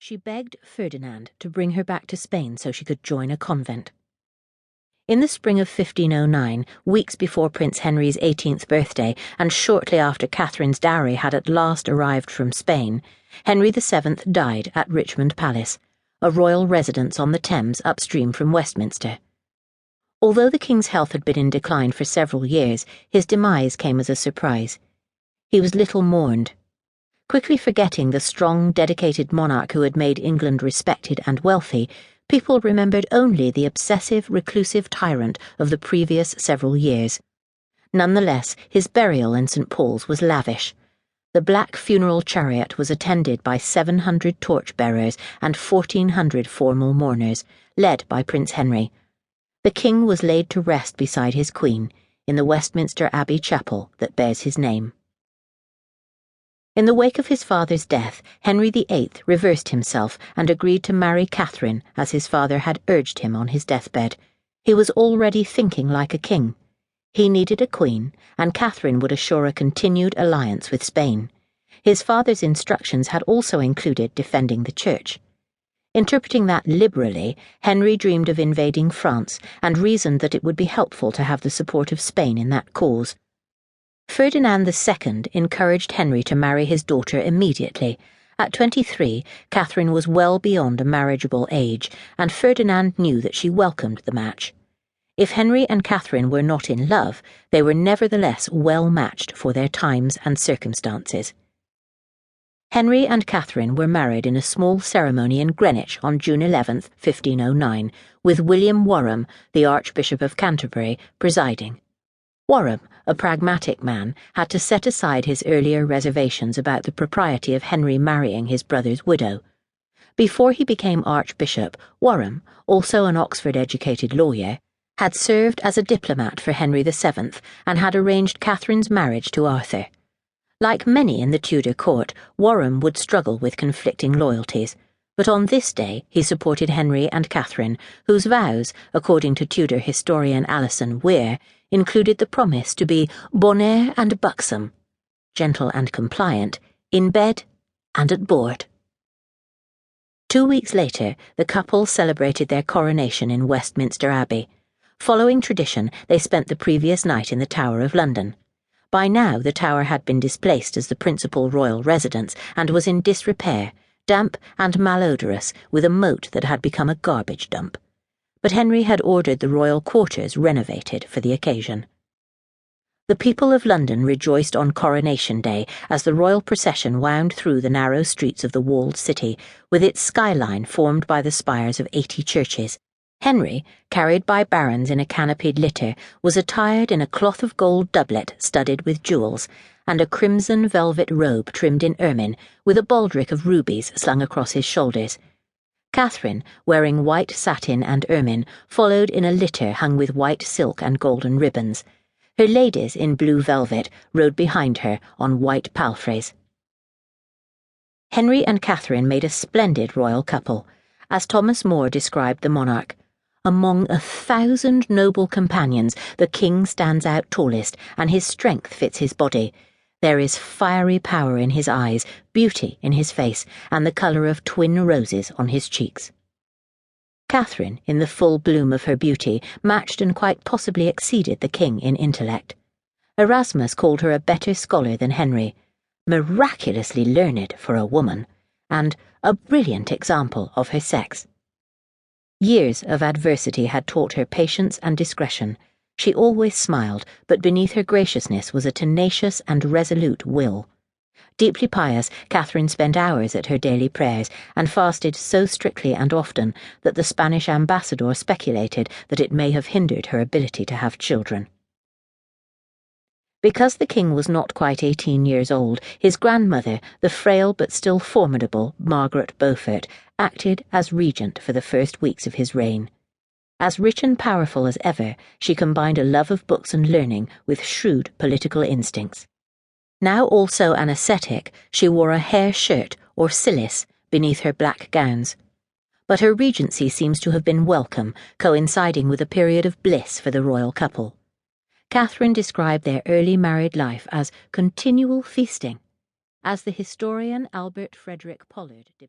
She begged Ferdinand to bring her back to Spain so she could join a convent. In the spring of 1509, weeks before Prince Henry's 18th birthday and shortly after Catherine's dowry had at last arrived from Spain, Henry VII died at Richmond Palace, a royal residence on the Thames upstream from Westminster. Although the king's health had been in decline for several years, his demise came as a surprise. He was little mourned. Quickly forgetting the strong, dedicated monarch who had made England respected and wealthy, people remembered only the obsessive, reclusive tyrant of the previous several years. Nonetheless, his burial in St. Paul's was lavish. The black funeral chariot was attended by 700 torch-bearers and 1,400 formal mourners, led by Prince Henry. The king was laid to rest beside his queen, in the Westminster Abbey chapel that bears his name. In the wake of his father's death, Henry VIII reversed himself and agreed to marry Catherine as his father had urged him on his deathbed. He was already thinking like a king. He needed a queen, and Catherine would assure a continued alliance with Spain. His father's instructions had also included defending the church. Interpreting that liberally, Henry dreamed of invading France and reasoned that it would be helpful to have the support of Spain in that cause. Ferdinand II encouraged Henry to marry his daughter immediately. At 23, Catherine was well beyond a marriageable age, and Ferdinand knew that she welcomed the match. If Henry and Catherine were not in love, they were nevertheless well matched for their times and circumstances. Henry and Catherine were married in a small ceremony in Greenwich on June 11, 1509, with William Warham, the Archbishop of Canterbury, presiding. Warham, a pragmatic man, had to set aside his earlier reservations about the propriety of Henry marrying his brother's widow. Before he became Archbishop, Warham, also an Oxford-educated lawyer, had served as a diplomat for Henry VII and had arranged Catherine's marriage to Arthur. Like many in the Tudor court, Warham would struggle with conflicting loyalties, but on this day he supported Henry and Catherine, whose vows, according to Tudor historian Alison Weir, included the promise to be bonair and buxom, gentle and compliant, in bed and at board. 2 weeks later, the couple celebrated their coronation in Westminster Abbey. Following tradition, they spent the previous night in the Tower of London. By now, the tower had been displaced as the principal royal residence and was in disrepair, damp and malodorous, with a moat that had become a garbage dump. But Henry had ordered the royal quarters renovated for the occasion. The people of London rejoiced on Coronation Day as the royal procession wound through the narrow streets of the walled city, with its skyline formed by the spires of 80 churches. Henry, carried by barons in a canopied litter, was attired in a cloth of gold doublet studded with jewels, and a crimson velvet robe trimmed in ermine, with a baldric of rubies slung across his shoulders. Catherine, wearing white satin and ermine, followed in a litter hung with white silk and golden ribbons. Her ladies in blue velvet rode behind her on white palfreys. Henry and Catherine made a splendid royal couple. As Thomas More described the monarch, "Among 1,000 noble companions, the king stands out tallest, and his strength fits his body. There is fiery power in his eyes, beauty in his face, and the colour of twin roses on his cheeks." Catherine, in the full bloom of her beauty, matched and quite possibly exceeded the king in intellect. Erasmus called her a better scholar than Henry, miraculously learned for a woman, and a brilliant example of her sex. Years of adversity had taught her patience and discretion. She always smiled, but beneath her graciousness was a tenacious and resolute will. Deeply pious, Catherine spent hours at her daily prayers, and fasted so strictly and often that the Spanish ambassador speculated that it may have hindered her ability to have children. Because the king was not quite 18 years old, his grandmother, the frail but still formidable Margaret Beaufort, acted as regent for the first weeks of his reign. As rich and powerful as ever, she combined a love of books and learning with shrewd political instincts. Now also an ascetic, she wore a hair shirt or cilice beneath her black gowns. But her regency seems to have been welcome, coinciding with a period of bliss for the royal couple. Catherine described their early married life as continual feasting, as the historian Albert Frederick Pollard depicted.